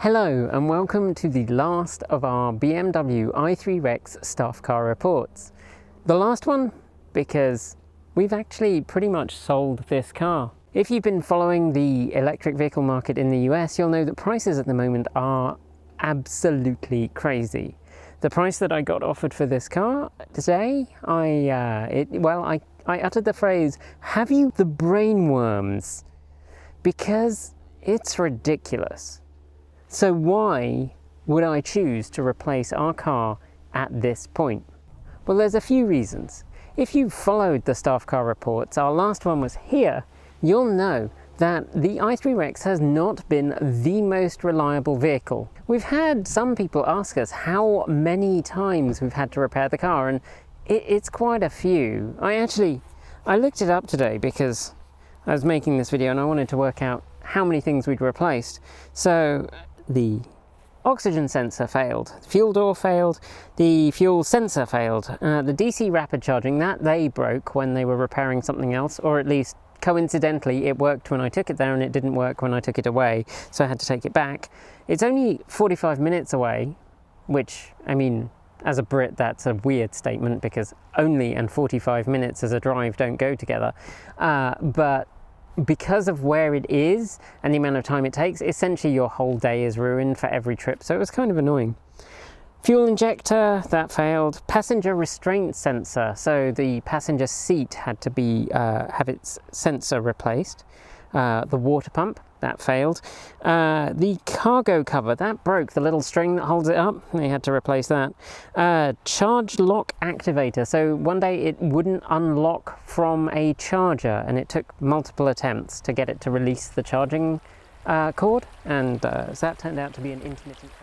Hello and welcome to the last of our BMW i3REX staff car reports. The last one because we've actually pretty much sold this car. If you've been following the electric vehicle market in the US, you'll know that prices at the moment are absolutely crazy. The price that I got offered for this car today, I uttered the phrase, "Have you the brainworms?" Because it's ridiculous. So why would I choose to replace our car at this point? Well, there's a few reasons. If you've followed the staff car reports, our last one was here, you'll know that the i3REX has not been the most reliable vehicle. We've had some people ask us how many times we've had to repair the car, and it's quite a few. I looked it up today because I was making this video and I wanted to work out how many things we'd replaced. So the oxygen sensor failed, the fuel door failed, the fuel sensor failed, the DC rapid charging, that they broke when they were repairing something else, or at least coincidentally it worked when I took it there and it didn't work when I took it away, so I had to take it back. It's only 45 minutes away, which, I mean, as a Brit that's a weird statement because only and 45 minutes as a drive don't go together, but because of where it is and the amount of time it takes, essentially your whole day is ruined for every trip, so it was kind of annoying. Fuel injector, that failed. Passenger restraint sensor, so the passenger seat had to be have its sensor replaced. The water pump, that failed. The cargo cover, that broke, the little string that holds it up, they had to replace that. Charge lock activator, so one day it wouldn't unlock from a charger and it took multiple attempts to get it to release the charging cord, and so that turned out to be an intermittent failure.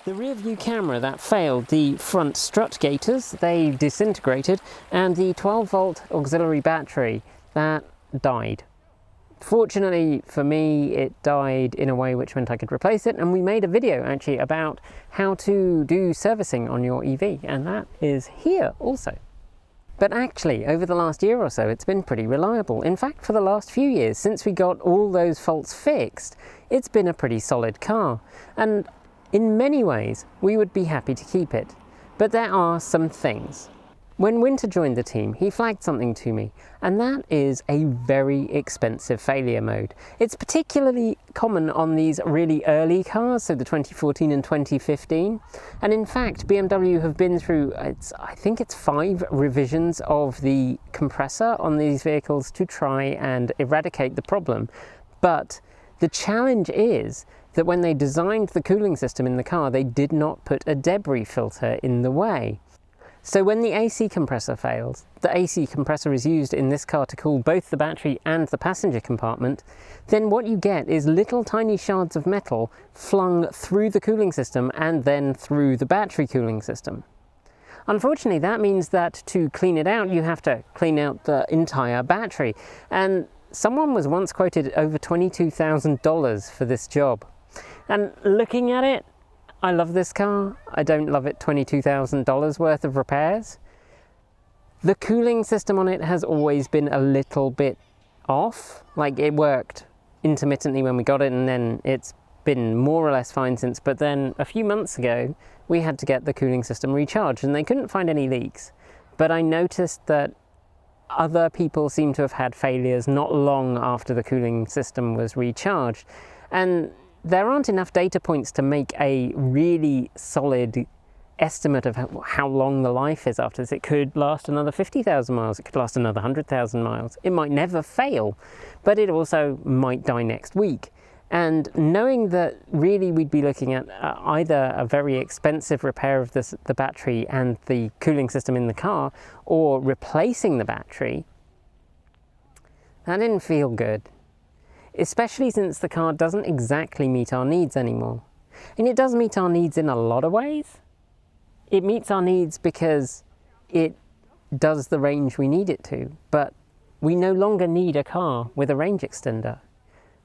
The rear view camera, that failed. The front strut gaiters, they disintegrated, and the 12-volt auxiliary battery, that died. Fortunately for me, it died in a way which meant I could replace it, and we made a video actually about how to do servicing on your EV, and that is here also. But actually, over the last year or so, it's been pretty reliable. In fact, for the last few years, since we got all those faults fixed, it's been a pretty solid car. And in many ways, we would be happy to keep it, but there are some things. When Winter joined the team, he flagged something to me, and that is a very expensive failure mode. It's particularly common on these really early cars, so the 2014 and 2015, and in fact BMW have been through, I think it's 5 revisions of the compressor on these vehicles to try and eradicate the problem. But the challenge is that when they designed the cooling system in the car, they did not put a debris filter in the way. So when the AC compressor fails, the AC compressor is used in this car to cool both the battery and the passenger compartment, then what you get is little tiny shards of metal flung through the cooling system and then through the battery cooling system. Unfortunately, that means that to clean it out, you have to clean out the entire battery. And someone was once quoted over $22,000 for this job. And looking at it, I love this car. I don't love it $22,000 worth of repairs. The cooling system on it has always been a little bit off. Like, it worked intermittently when we got it, and then it's been more or less fine since. But then a few months ago, we had to get the cooling system recharged and they couldn't find any leaks. But I noticed that other people seem to have had failures not long after the cooling system was recharged. And there aren't enough data points to make a really solid estimate of how long the life is after this. It could last another 50,000 miles, it could last another 100,000 miles. It might never fail, but it also might die next week. And knowing that really we'd be looking at either a very expensive repair of the battery and the cooling system in the car, or replacing the battery, that didn't feel good. Especially since the car doesn't exactly meet our needs anymore. And it does meet our needs in a lot of ways. It meets our needs because it does the range we need it to, but we no longer need a car with a range extender.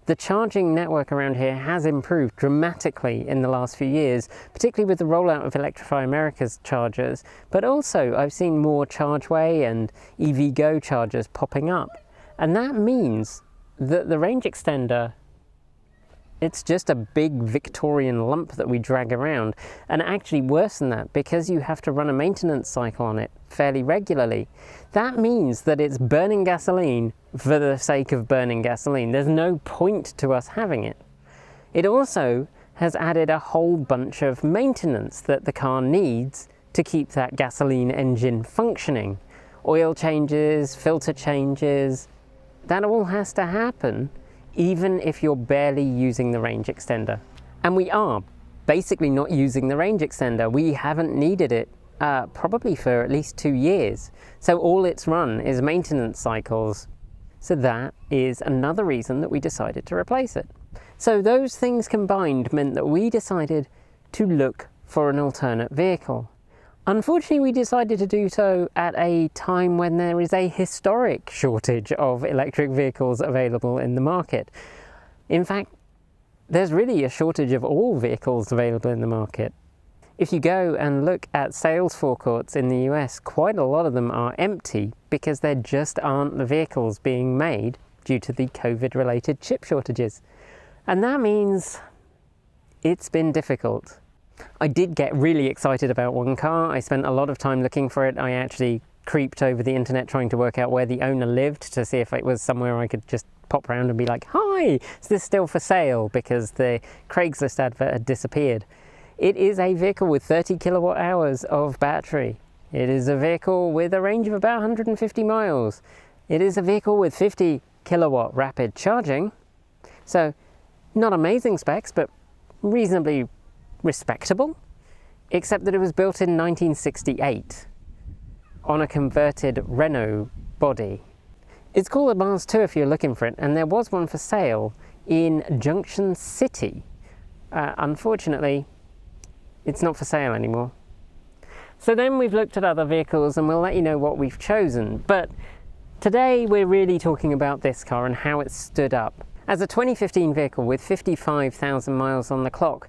The charging network around here has improved dramatically in the last few years, particularly with the rollout of Electrify America's chargers, but also I've seen more ChargeWay and EVgo chargers popping up. And that means that the range extender, it's just a big Victorian lump that we drag around. And actually worse than that, because you have to run a maintenance cycle on it fairly regularly, that means that it's burning gasoline for the sake of burning gasoline. There's no point to us having it. It also has added a whole bunch of maintenance that the car needs to keep that gasoline engine functioning. Oil changes, filter changes, that all has to happen even if you're barely using the range extender. And we are basically not using the range extender. We haven't needed it probably for at least 2 years. So all it's run is maintenance cycles. So that is another reason that we decided to replace it. So those things combined meant that we decided to look for an alternate vehicle. Unfortunately, we decided to do so at a time when there is a historic shortage of electric vehicles available in the market. In fact, there's really a shortage of all vehicles available in the market. If you go and look at sales forecourts in the US, quite a lot of them are empty because there just aren't the vehicles being made due to the COVID-related chip shortages. And that means it's been difficult. I did get really excited about one car. I spent a lot of time looking for it. I actually creeped over the internet trying to work out where the owner lived to see if it was somewhere I could just pop around and be like, "Hi, is this still for sale?" because the Craigslist advert had disappeared. It is a vehicle with 30 kilowatt hours of battery. It is a vehicle with a range of about 150 miles. It is a vehicle with 50 kilowatt rapid charging. So not amazing specs, but reasonably respectable, except that it was built in 1968 on a converted Renault body. It's called a Mars 2 if you're looking for it, and there was one for sale in Junction City. Unfortunately, it's not for sale anymore. So then we've looked at other vehicles and we'll let you know what we've chosen. But today we're really talking about this car and how it stood up. As a 2015 vehicle with 55,000 miles on the clock,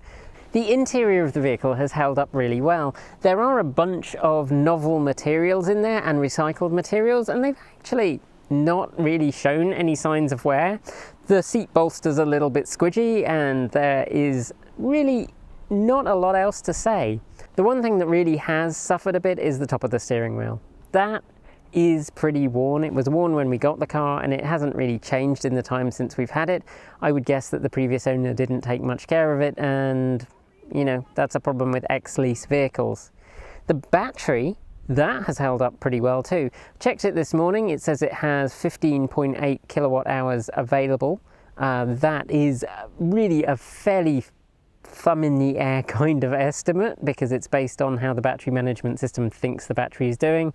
the interior of the vehicle has held up really well. There are a bunch of novel materials in there and recycled materials, and they've actually not really shown any signs of wear. The seat bolster's a little bit squidgy and there is really not a lot else to say. The one thing that really has suffered a bit is the top of the steering wheel. That is pretty worn. It was worn when we got the car and it hasn't really changed in the time since we've had it. I would guess that the previous owner didn't take much care of it, and you know, that's a problem with ex-lease vehicles. The battery, that has held up pretty well too. Checked it this morning. It says it has 15.8 kilowatt hours available. That is really a fairly thumb in the air kind of estimate because it's based on how the battery management system thinks the battery is doing.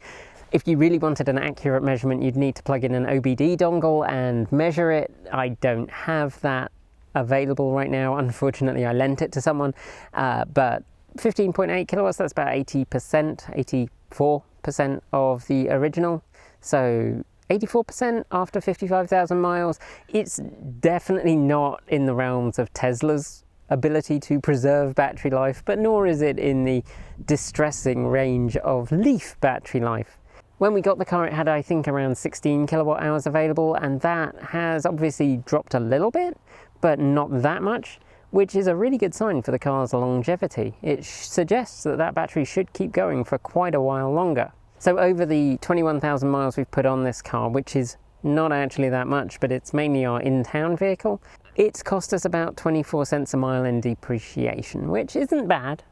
If you really wanted an accurate measurement, you'd need to plug in an OBD dongle and measure it. I don't have that available right now. Unfortunately, I lent it to someone, but 15.8 kilowatts, that's about 80%, 84% of the original. So 84% after 55,000 miles. It's definitely not in the realms of Tesla's ability to preserve battery life, but nor is it in the distressing range of Leaf battery life. When we got the car, it had, I think, around 16 kilowatt hours available, and that has obviously dropped a little bit, but not that much, which is a really good sign for the car's longevity. It suggests that that battery should keep going for quite a while longer. So over the 21,000 miles we've put on this car, which is not actually that much, but it's mainly our in-town vehicle, it's cost us about 24 cents a mile in depreciation, which isn't bad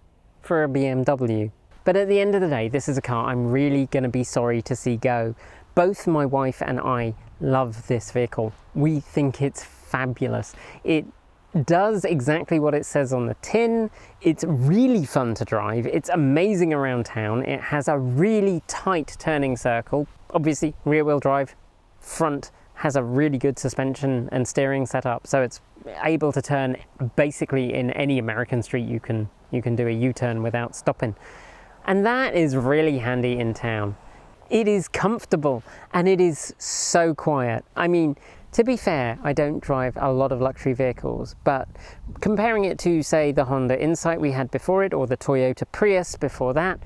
for a BMW. But at the end of the day, this is a car I'm really going to be sorry to see go. Both my wife and I love this vehicle. We think it's fabulous. It does exactly what it says on the tin. It's really fun to drive. It's amazing around town. It has a really tight turning circle. Obviously, rear-wheel drive. Front has a really good suspension and steering setup, so it's able to turn basically in any American street. You can do a U-turn without stopping. And that is really handy in town. It is comfortable and it is so quiet. I mean, To be fair, I don't drive a lot of luxury vehicles, but comparing it to, say, the Honda Insight we had before it, or the Toyota Prius before that,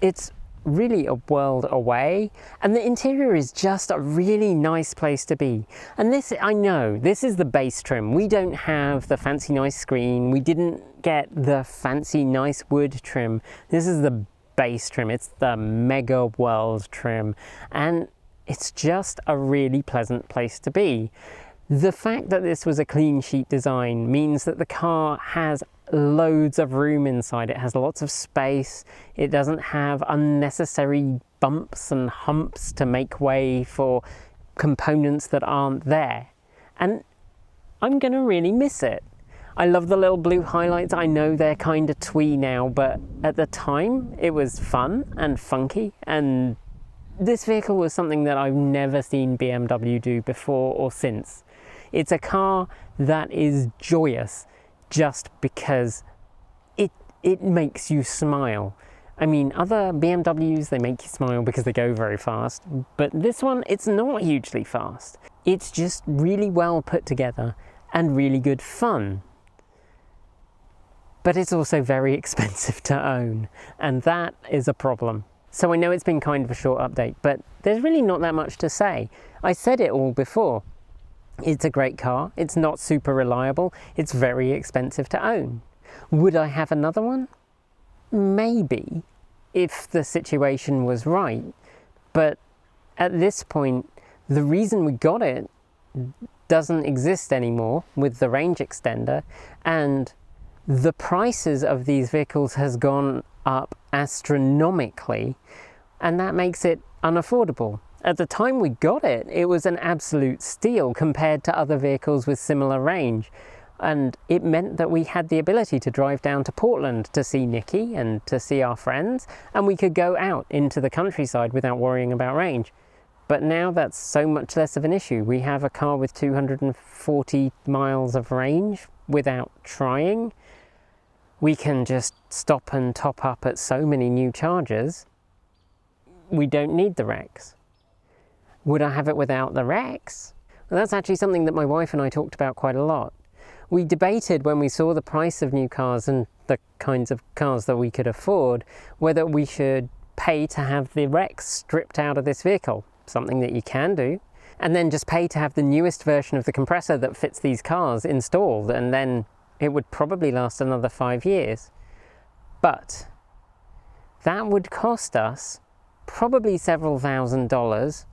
it's really a world away, and the interior is just a really nice place to be. And this, I know, this is the base trim. We don't have the fancy nice screen, we didn't get the fancy nice wood trim. This is the base trim, it's the mega world trim, and it's just a really pleasant place to be. The fact that this was a clean sheet design means that the car has loads of room inside. It has lots of space. It doesn't have unnecessary bumps and humps to make way for components that aren't there. And I'm gonna really miss it. I love the little blue highlights. I know they're kind of twee now, but at the time it was fun and funky, and this vehicle was something that I've never seen BMW do before or since. It's a car that is joyous just because it makes you smile. I mean, other BMWs, they make you smile because they go very fast, but this one, it's not hugely fast. It's just really well put together and really good fun. But it's also very expensive to own, and that is a problem. So I know it's been kind of a short update, but there's really not that much to say. I said it all before. It's a great car, it's not super reliable, it's very expensive to own. Would I have another one? Maybe, if the situation was right. But at this point, the reason we got it doesn't exist anymore with the range extender, and the prices of these vehicles has gone up astronomically, and that makes it unaffordable. At the time we got it, it was an absolute steal compared to other vehicles with similar range. And it meant that we had the ability to drive down to Portland to see Nikki and to see our friends, and we could go out into the countryside without worrying about range. But now that's so much less of an issue. We have a car with 240 miles of range without trying. We can just stop and top up at so many new chargers. We don't need the REX. Would I have it without the REX? Well, that's actually something that my wife and I talked about quite a lot. We debated when we saw the price of new cars and the kinds of cars that we could afford, whether we should pay to have the REX stripped out of this vehicle, something that you can do, and then just pay to have the newest version of the compressor that fits these cars installed, and then it would probably last another 5 years. But that would cost us probably several $1,000s.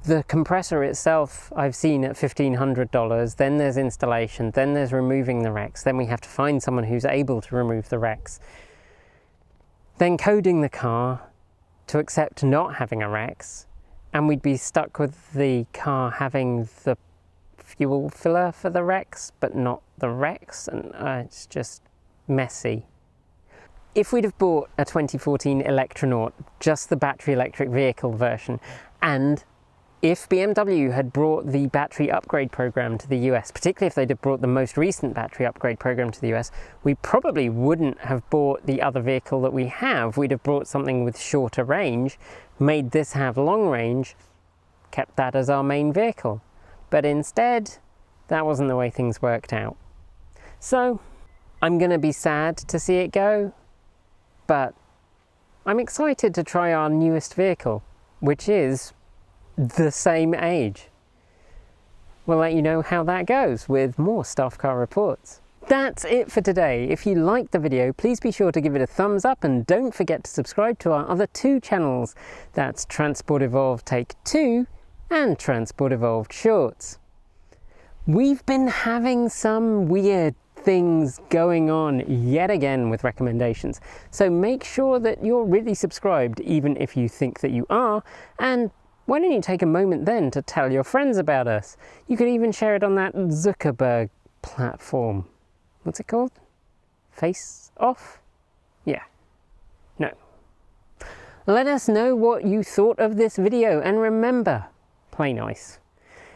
The compressor itself I've seen at $1,500, then there's installation, then there's removing the REX, then we have to find someone who's able to remove the REX. Then coding the car to accept not having a REX, and we'd be stuck with the car having the fuel filler for the REX, but not the REX, and it's just messy. If we'd have bought a 2014 Electronaut, just the battery electric vehicle version, and if BMW had brought the battery upgrade program to the US, particularly if they'd have brought the most recent battery upgrade program to the US, we probably wouldn't have bought the other vehicle that we have. We'd have brought something with shorter range, made this have long range, kept that as our main vehicle. But instead, that wasn't the way things worked out. So, I'm gonna be sad to see it go, but I'm excited to try our newest vehicle, which is the same age. We'll let you know how that goes with more Staff Car Reports. That's it for today. If you liked the video, please be sure to give it a thumbs up, and don't forget to subscribe to our other two channels. That's Transport Evolved Take 2 and Transport Evolved Shorts. We've been having some weird things going on yet again with recommendations, so make sure that you're really subscribed, even if you think that you are, and why don't you take a moment then to tell your friends about us? You could even share it on that Zuckerberg platform. What's it called? Face Off? Yeah. No. Let us know what you thought of this video, and remember, play nice.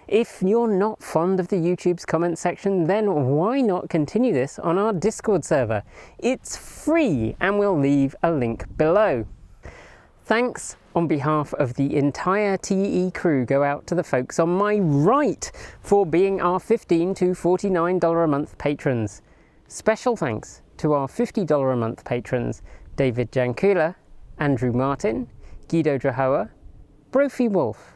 If you're not fond of the YouTube's comment section, then why not continue this on our Discord server? It's free, and we'll leave a link below. Thanks on behalf of the entire TE crew go out to the folks on my right for being our $15 to $49 a month patrons. Special thanks to our $50 a month patrons, David Jankula, Andrew Martin, Guido Drahoa, Brophy Wolf,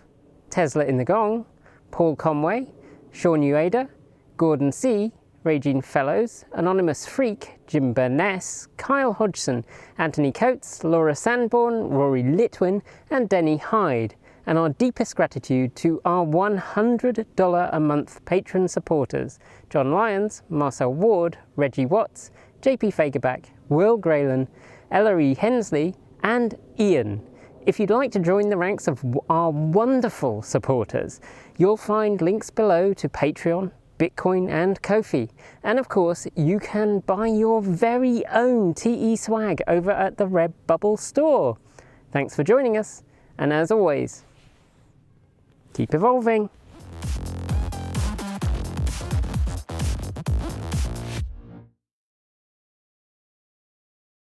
Tesla in the Gong, Paul Conway, Sean Ueda, Gordon C., Raging Fellows, Anonymous Freak, Jim Burness, Kyle Hodgson, Anthony Coates, Laura Sanborn, Rory Litwin and Denny Hyde, and our deepest gratitude to our $100 a month patron supporters, John Lyons, Marcel Ward, Reggie Watts, JP Fagerback, Will Graylan, Ellery Hensley and Ian. If you'd like to join the ranks of our wonderful supporters, you'll find links below to Patreon, Bitcoin and Ko-fi. And of course, you can buy your very own TE swag over at the Redbubble store. Thanks for joining us, and as always, keep evolving.